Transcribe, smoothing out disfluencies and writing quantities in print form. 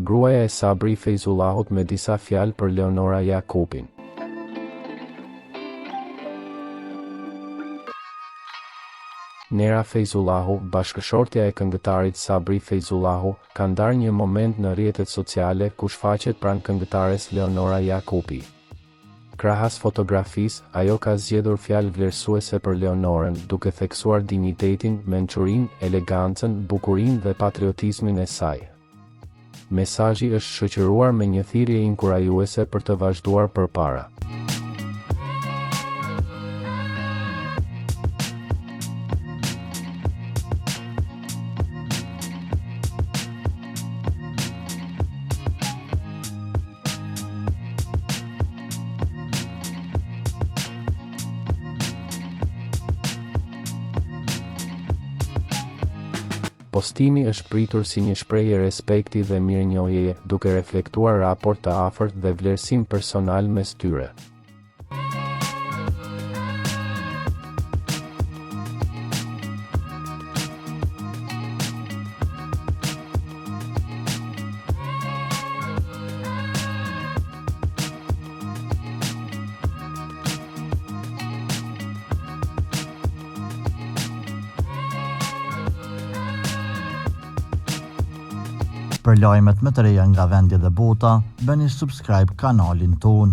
Gruaja e Sabri Fejzullahut me disa fjalë për Leonora Jakupin. Nera Fejzullahu, bashkëshortja e këngëtarit Sabri Fejzullahu, ka ndarë një moment në rrjetet sociale ku shfaqet pranë këngëtares Leonora Jakupi. Krahas fotografisë, ajo ka zgjedhur fjalë vlerësuese për Leonorën, duke theksuar dinjitetin, mençurinë, elegancën, bukurinë dhe patriotizmin e saj. Mesazhi është shoqëruar me një thirrje inkurajuese për të vazhduar përpara. Postimi është pritur si një shprehje respekti dhe mirënjohjeje, duke reflektuar raport të afërt dhe vlerësim personal mes tyre. Për lajmet më të reja nga vendi dhe bota, bëni subscribe kanalin ton.